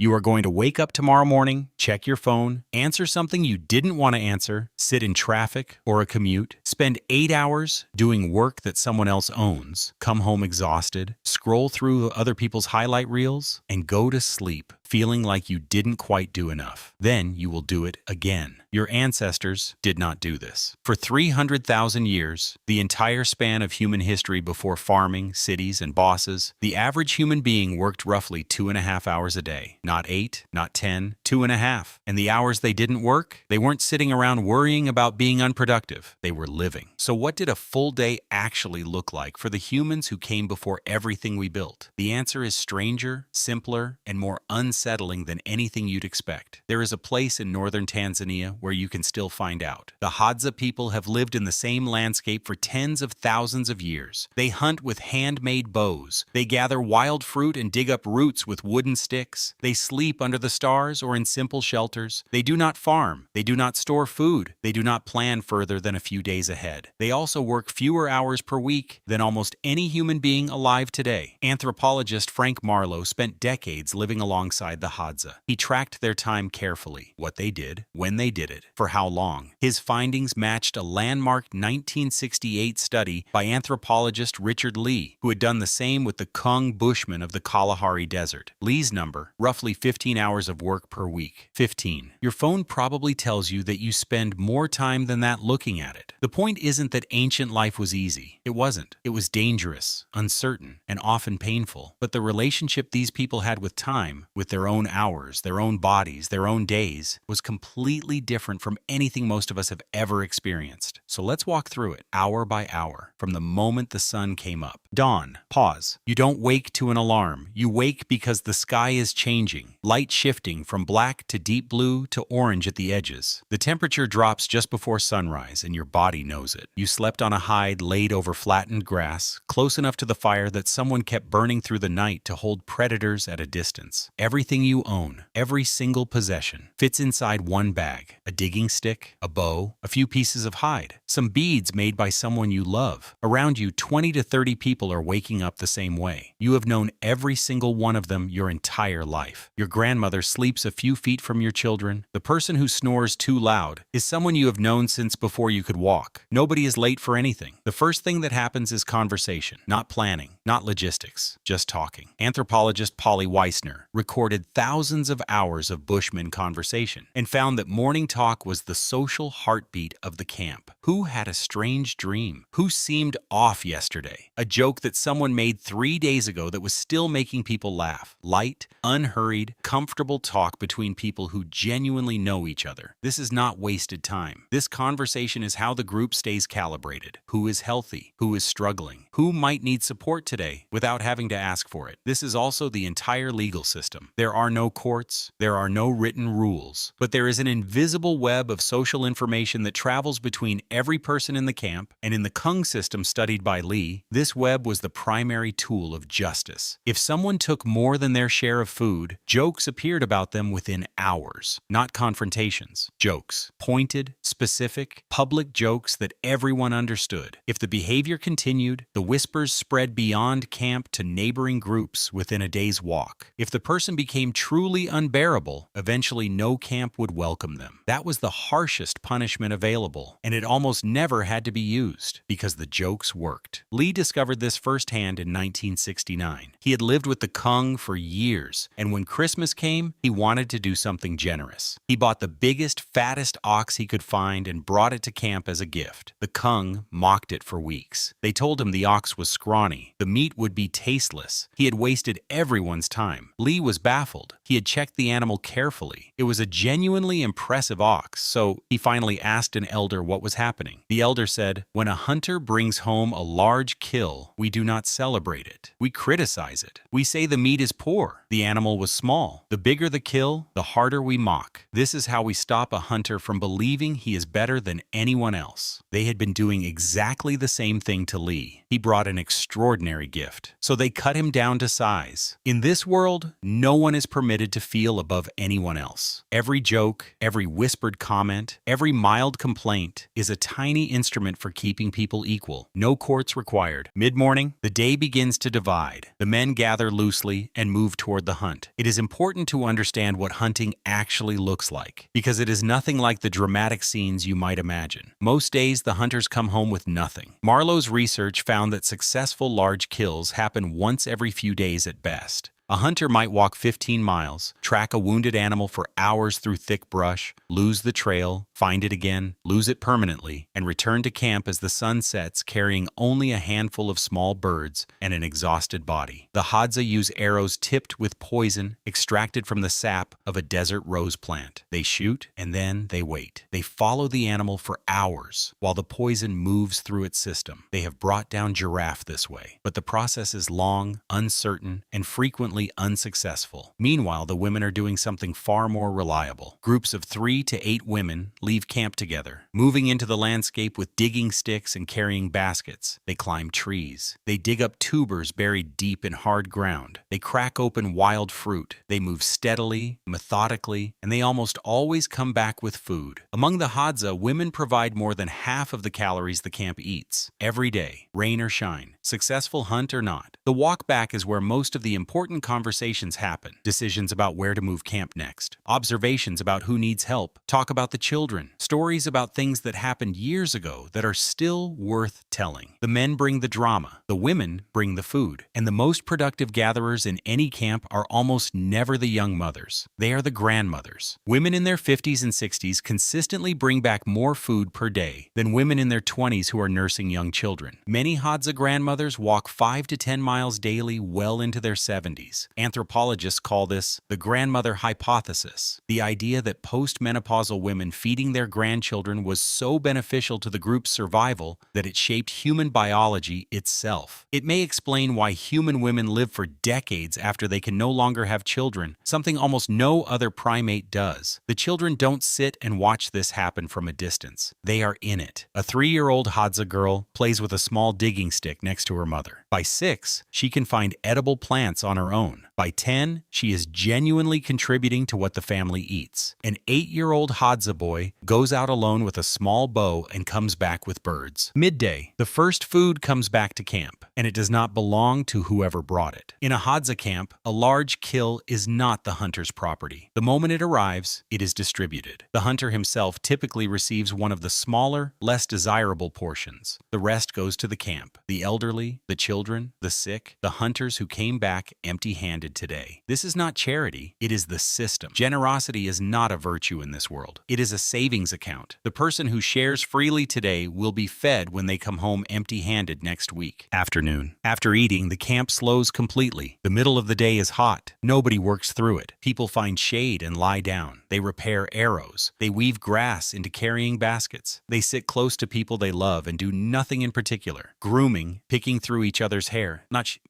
You are going to wake up tomorrow morning, check your phone, answer something you didn't want to answer, sit in traffic or a commute, spend 8 hours doing work that someone else owns, come home exhausted, scroll through other people's highlight reels, and go to sleep feeling like you didn't quite do enough. Then you will do it again. Your ancestors did not do this. For 300,000 years, the entire span of human history before farming, cities, and bosses, the average human being worked roughly 2.5 hours a day. Not 8, not 10, 2.5. And the hours they didn't work, they weren't sitting around worrying about being unproductive. They were living. So what did a full day actually look like for the humans who came before everything we built? The answer is stranger, simpler, and more unsettling than anything you'd expect. There is a place in northern Tanzania where you can still find out. The Hadza people have lived in the same landscape for tens of thousands of years. They hunt with handmade bows. They gather wild fruit and dig up roots with wooden sticks. They sleep under the stars or in simple shelters. They do not farm. They do not store food. They do not plan further than a few days ahead. They also work fewer hours per week than almost any human being alive today. Anthropologist Frank Marlowe spent decades living alongside the Hadza. He tracked their time carefully, what they did, when they did it, for how long. His findings matched a landmark 1968 study by anthropologist Richard Lee, who had done the same with the Kung Bushmen of the Kalahari Desert. Lee's number, roughly 15 hours of work per week. 15. Your phone probably tells you that you spend more time than that looking at it. The point isn't that ancient life was easy. It wasn't. It was dangerous, uncertain, and often painful. But the relationship these people had with time, with their own hours, their own bodies, their own days, was completely different from anything most of us have ever experienced. So let's walk through it, hour by hour, from the moment the sun came up. Dawn. Pause. You don't wake to an alarm. You wake because the sky is changing, light shifting from black to deep blue to orange at the edges. The temperature drops just before sunrise, and your body knows it. You slept on a hide laid over flattened grass, close enough to the fire that someone kept burning through the night to hold predators at a distance. Everything you own, every single possession, fits inside one bag. A digging stick, a bow, a few pieces of hide, some beads made by someone you love. Around you, 20 to 30 people are waking up the same way. You have known every single one of them your entire life. Your grandmother sleeps a few feet from your children. The person who snores too loud is someone you have known since before you could walk. Nobody is late for anything. The first thing that happens is conversation, not planning, not logistics, just talking. Anthropologist Polly Weissner recorded thousands of hours of Bushman conversation and found that morning talk was the social heartbeat of the camp. Who had a strange dream? Who seemed off yesterday? A joke that someone made 3 days ago that was still making people laugh. Light, unhurried, comfortable talk between people who genuinely know each other. This is not wasted time. This conversation is how the group stays calibrated. Who is healthy? Who is struggling? Who might need support today without having to ask for it? This is also the entire legal system. There are no courts. There are no written rules. But there is an invisible web of social information that travels between every person in the camp, and in the Kung system studied by Lee, this web was the primary tool of justice. If someone took more than their share of food, jokes appeared about them within hours, not confrontations. Jokes. Pointed, specific, public jokes that everyone understood. If the behavior continued, the whispers spread beyond camp to neighboring groups within a day's walk. If the person became truly unbearable, eventually no camp would welcome them. That was the harshest punishment available, and it almost never had to be used because the jokes worked. Lee discovered this firsthand in 1969. He had lived with the Kung for years, and when Christmas came, he wanted to do something generous. He bought the biggest, fattest ox he could find and brought it to camp as a gift. The Kung mocked it for weeks. They told him the ox was scrawny. The meat would be tasteless. He had wasted everyone's time. Lee was baffled. He had checked the animal carefully. It was a genuinely impressive ox, so he finally asked an elder what was happening. The elder said, "When a hunter brings home a large kill, we do not celebrate it. We criticize it. We say the meat is poor. The animal was small. The bigger the kill, the harder we mock. This is how we stop a hunter from believing he is better than anyone else." They had been doing exactly the same thing to Lee. He brought an extraordinary gift, so they cut him down to size. In this world, no one is permitted permitted to feel above anyone else. Every joke, every whispered comment, every mild complaint is a tiny instrument for keeping people equal. No courts required. Mid-morning, the day begins to divide. The men gather loosely and move toward the hunt. It is important to understand what hunting actually looks like, because it is nothing like the dramatic scenes you might imagine. Most days, the hunters come home with nothing. Marlowe's research found that successful large kills happen once every few days at best. A hunter might walk 15 miles, track a wounded animal for hours through thick brush, lose the trail, find it again, lose it permanently, and return to camp as the sun sets carrying only a handful of small birds and an exhausted body. The Hadza use arrows tipped with poison extracted from the sap of a desert rose plant. They shoot and then they wait. They follow the animal for hours while the poison moves through its system. They have brought down giraffe this way, but the process is long, uncertain, and frequently unsuccessful. Meanwhile, the women are doing something far more reliable. Groups of 3 to 8 women leave camp together, moving into the landscape with digging sticks and carrying baskets. They climb trees. They dig up tubers buried deep in hard ground. They crack open wild fruit. They move steadily, methodically, and they almost always come back with food. Among the Hadza, women provide more than half of the calories the camp eats. Every day, rain or shine, successful hunt or not. The walk back is where most of the important conversations happen. Decisions about where to move camp next. Observations about who needs help. Talk about the children. Stories about things that happened years ago that are still worth telling. The men bring the drama. The women bring the food. And the most productive gatherers in any camp are almost never the young mothers. They are the grandmothers. Women in their 50s and 60s consistently bring back more food per day than women in their 20s who are nursing young children. Many Hadza grandmothers walk 5 to 10 miles daily well into their 70s. Anthropologists call this the grandmother hypothesis, the idea that postmenopausal women feeding their grandchildren was so beneficial to the group's survival that it shaped human biology itself. It may explain why human women live for decades after they can no longer have children, something almost no other primate does. The children don't sit and watch this happen from a distance. They are in it. A 3-year-old Hadza girl plays with a small digging stick next to her mother. By 6, she can find edible plants on her own. By 10, she is genuinely contributing to what the family eats. An 8-year-old Hadza boy goes out alone with a small bow and comes back with birds. Midday, the first food comes back to camp, and it does not belong to whoever brought it. In a Hadza camp, a large kill is not the hunter's property. The moment it arrives, it is distributed. The hunter himself typically receives one of the smaller, less desirable portions. The rest goes to the camp. The elderly, the children, the sick, the hunters who came back empty-handed today. This is not charity, it is the system. Generosity is not a virtue in this world. It is a savings account. The person who shares freely today will be fed when they come home empty-handed next week. Afternoon. After eating, the camp slows completely. The middle of the day is hot. Nobody works through it. People find shade and lie down. They repair arrows. They weave grass into carrying baskets. They sit close to people they love and do nothing in particular. Grooming, picking through each other's hair,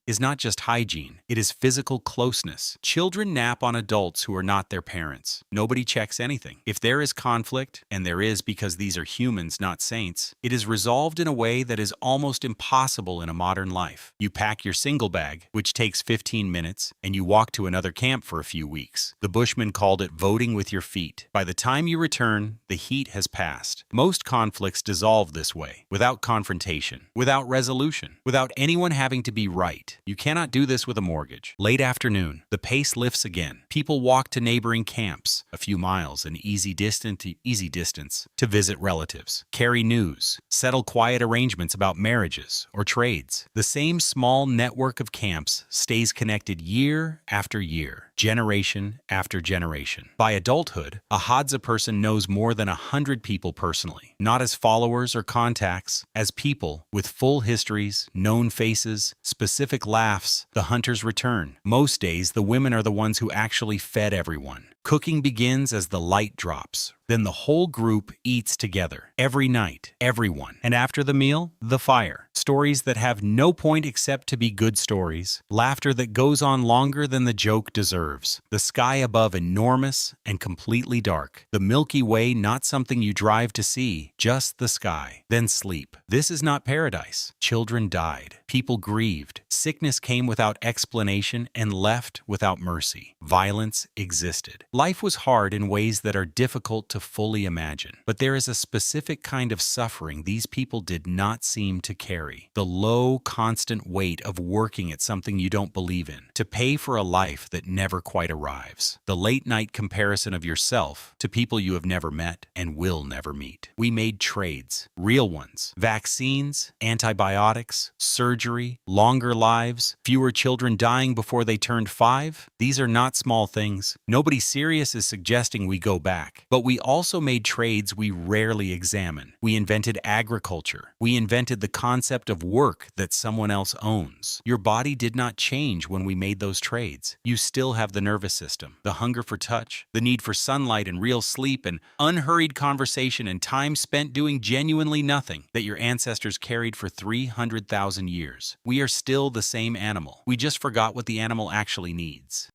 is not just hygiene. It is physical closeness. Children nap on adults who are not their parents. Nobody checks anything. If there is conflict, and there is because these are humans, not saints, it is resolved in a way that is almost impossible in a modern life. You pack your single bag, which takes 15 minutes, and you walk to another camp for a few weeks. The Bushmen called it voting with your feet. By the time you return, the heat has passed. Most conflicts dissolve this way, without confrontation, without resolution, without anyone having to be right. You cannot do this with a mortgage. Late afternoon, the pace lifts again. People walk to neighboring camps, a few miles, an easy distance, to visit relatives, carry news, settle quiet arrangements about marriages or trades. The same small network of camps stays connected year after year, generation after generation. By adulthood, a Hadza person knows more than 100 people personally, not as followers or contacts, as people with full histories, known faces, specific laughs. The hunters return. Most days, the women are the ones who actually fed everyone. Cooking begins as the light drops. Then the whole group eats together. Every night, everyone. And after the meal, the fire. Stories that have no point except to be good stories. Laughter that goes on longer than the joke deserves. The sky above enormous and completely dark. The Milky Way not something you drive to see, just the sky. Then sleep. This is not paradise. Children died. People grieved. Sickness came without explanation and left without mercy. Violence existed. Life was hard in ways that are difficult to fully imagine. But there is a specific kind of suffering these people did not seem to carry. The low, constant weight of working at something you don't believe in, to pay for a life that never quite arrives. The late-night comparison of yourself to people you have never met and will never meet. We made trades, real ones. Vaccines, antibiotics, surgery, longer lives, fewer children dying before they turned 5. These are not small things. Nobody serious is suggesting we go back. But we also made trades we rarely examine. We invented agriculture. We invented the concept of work that someone else owns. Your body did not change when we made those trades. You still have the nervous system, the hunger for touch, the need for sunlight and real sleep and unhurried conversation and time spent doing genuinely nothing that your ancestors carried for 300,000 years. We are still the same animal. We just forgot what the animal actually needs.